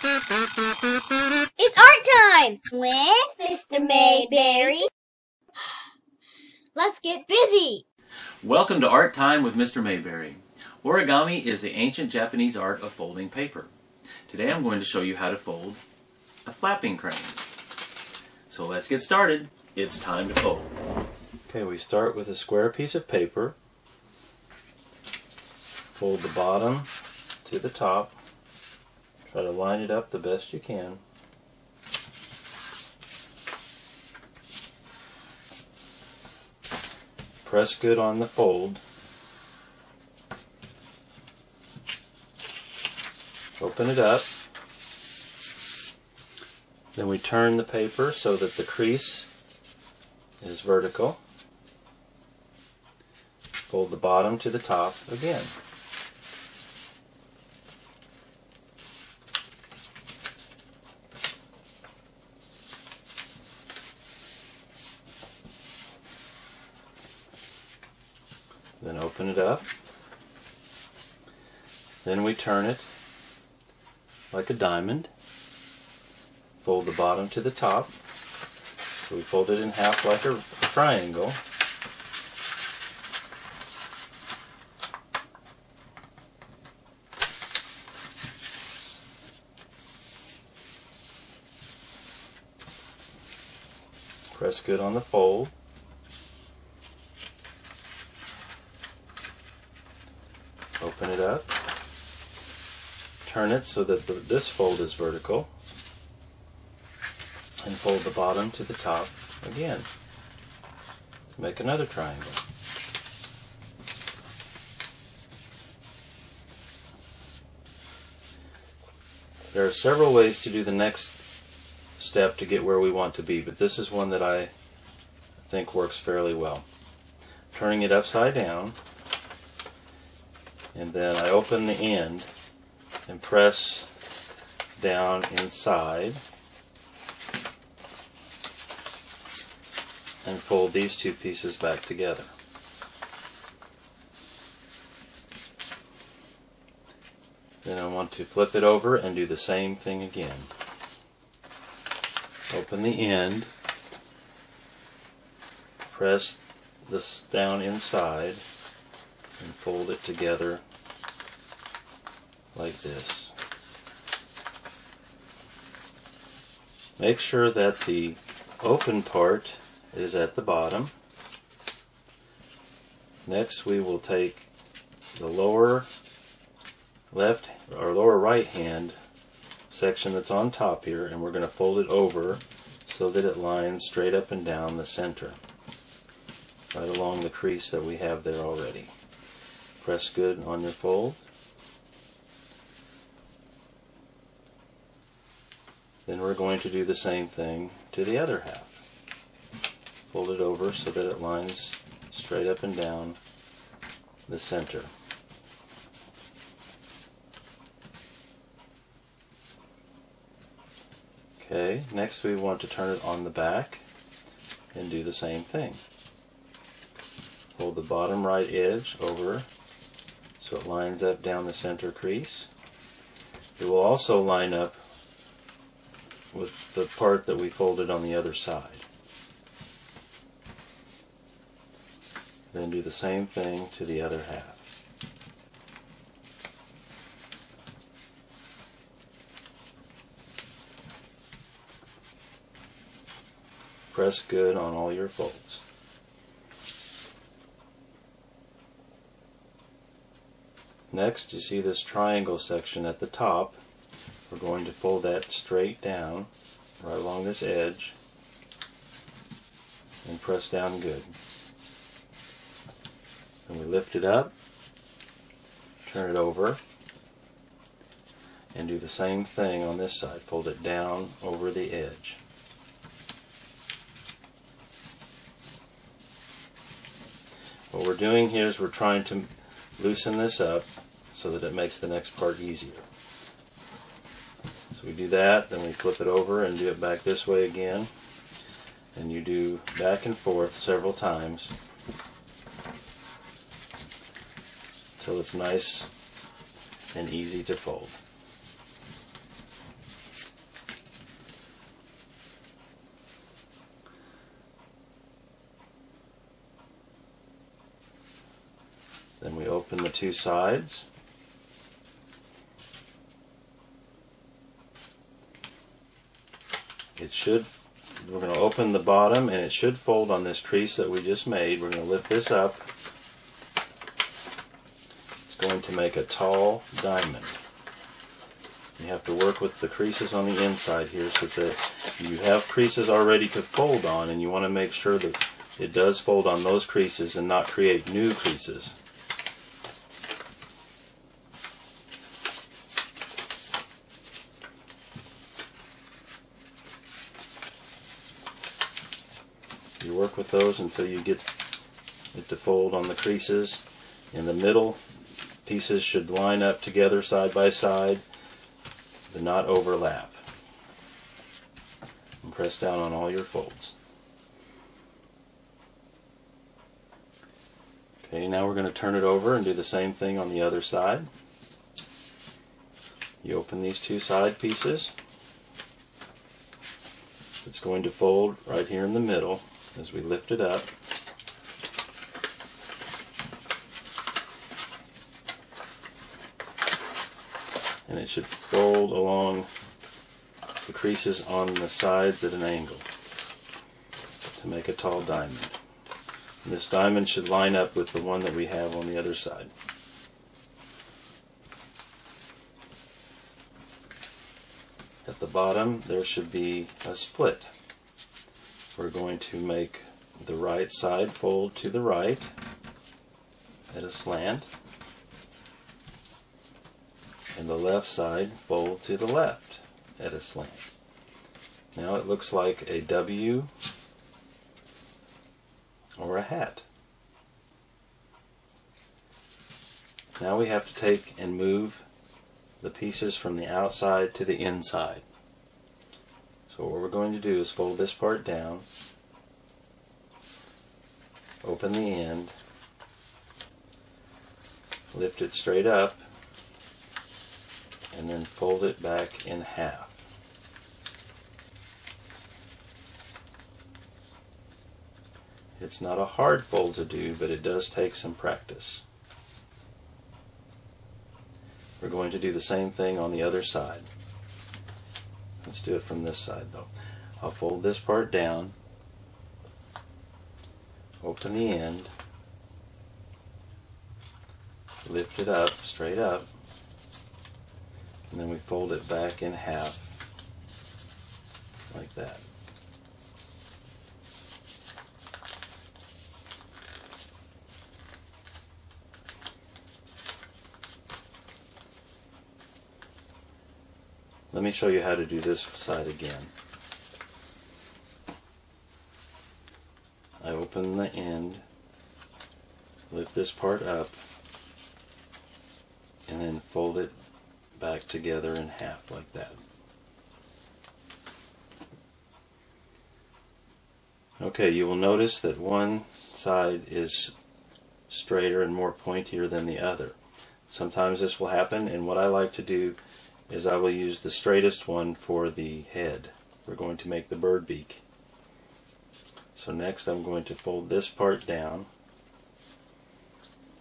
It's art time with Mr. Mayberry. Let's get busy. Welcome to Art Time with Mr. Mayberry. Origami is the ancient Japanese art of folding paper. Today I'm going to show you how to fold a flapping crane. So let's get started. It's time to fold. Okay, we start with a square piece of paper. Fold the bottom to the top. Try to line it up the best you can. Press good on the fold. Open it up. Then we turn the paper so that the crease is vertical. Fold the bottom to the top again. Then open it up. Then we turn it like a diamond. Fold the bottom to the top. So we fold it in half like a triangle. Press good on the fold. Open it up. Turn it so that this fold is vertical. And fold the bottom to the top again. Make another triangle. There are several ways to do the next step to get where we want to be, but this is one that I think works fairly well. Turning it upside down, and then I open the end and press down inside and fold these two pieces back together. Then I want to flip it over and do the same thing again. Open the end, press this down inside, and fold it together like this. Make sure that the open part is at the bottom. Next we will take the lower left or lower right hand section that's on top here, and we're going to fold it over so that it lines straight up and down the center, right along the crease that we have there already. Press good on your fold. Then we're going to do the same thing to the other half. Fold it over so that it lines straight up and down the center. Okay, next we want to turn it on the back and do the same thing. Hold the bottom right edge over so it lines up down the center crease. It will also line up with the part that we folded on the other side. Then do the same thing to the other half. Press good on all your folds. Next, you see this triangle section at the top. We're going to fold that straight down, right along this edge, and press down good. And we lift it up, turn it over, and do the same thing on this side. Fold it down over the edge. What we're doing here is we're trying to loosen this up so that it makes the next part easier. So we do that, then we flip it over and do it back this way again, and you do back and forth several times until it's nice and easy to fold. Then we open the two sides. We're going to open the bottom and it should fold on this crease that we just made. We're going to lift this up. It's going to make a tall diamond. You have to work with the creases on the inside here so that you have creases already to fold on, and you want to make sure that it does fold on those creases and not create new creases. You work with those until you get it to fold on the creases. In the middle, pieces should line up together side by side, but not overlap. And press down on all your folds. Okay, now we're going to turn it over and do the same thing on the other side. You open these two side pieces. It's going to fold right here in the middle as we lift it up. And it should fold along the creases on the sides at an angle to make a tall diamond. And this diamond should line up with the one that we have on the other side. At the bottom there should be a split. We're going to make the right side fold to the right at a slant, and the left side fold to the left at a slant. Now it looks like a W or a hat. Now we have to take and move the pieces from the outside to the inside. So what we're going to do is fold this part down, open the end, lift it straight up, and then fold it back in half. It's not a hard fold to do, but it does take some practice. We're going to do the same thing on the other side. Let's do it from this side though. I'll fold this part down, open the end, lift it up, straight up, and then we fold it back in half like that. Let me show you how to do this side again. I open the end, lift this part up, and then fold it back together in half like that. Okay, you will notice that one side is straighter and more pointier than the other. Sometimes this will happen, and what I like to do is I will use the straightest one for the head. We're going to make the bird beak. So next I'm going to fold this part down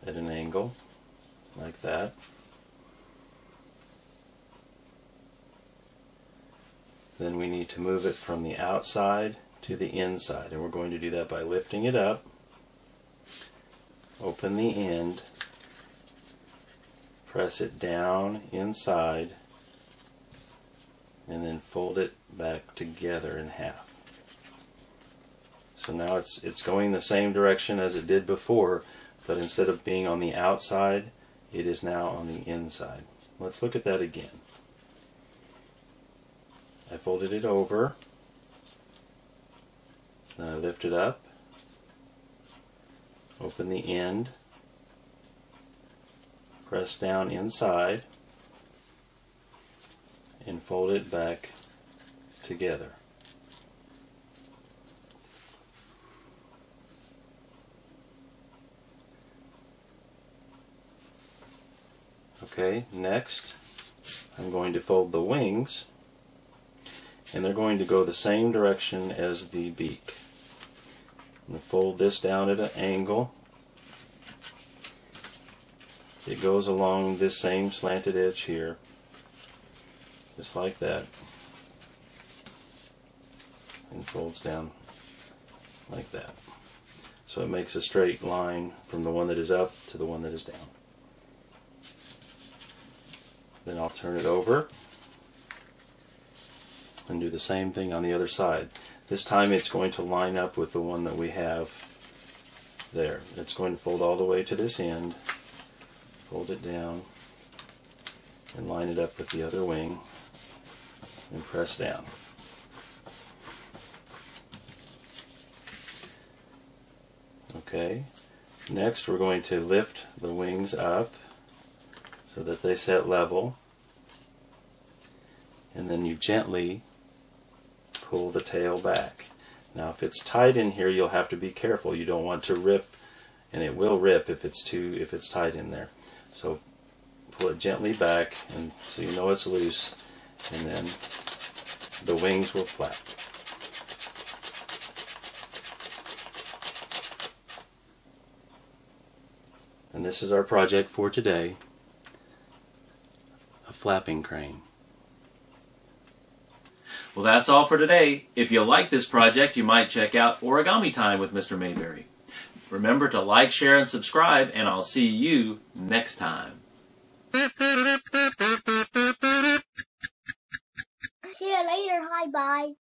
at an angle like that. Then we need to move it from the outside to the inside, and we're going to do that by lifting it up, open the end, press it down inside, and then fold it back together in half. So now it's going the same direction as it did before, but instead of being on the outside, it is now on the inside. Let's look at that again. I folded it over, then I lift it up, open the end, press down inside, and fold it back together. Okay, next I'm going to fold the wings, and they're going to go the same direction as the beak. I'm going to fold this down at an angle, it goes along this same slanted edge here, just like that, and folds down like that. So it makes a straight line from the one that is up to the one that is down. Then I'll turn it over and do the same thing on the other side. This time it's going to line up with the one that we have there. It's going to fold all the way to this end, fold it down, and line it up with the other wing, and press down. Okay, next we're going to lift the wings up so that they set level, and then you gently pull the tail back. Now if it's tight in here, you'll have to be careful. You don't want to rip, and it will rip if it's tight in there. So pull it gently back, and so you know it's loose, and then the wings will flap. And this is our project for today, a flapping crane. Well, that's all for today. If you like this project, you might check out Origami Time with Mr. Mayberry. Remember to like, share, and subscribe, and I'll see you next time. See you later. Hi, bye.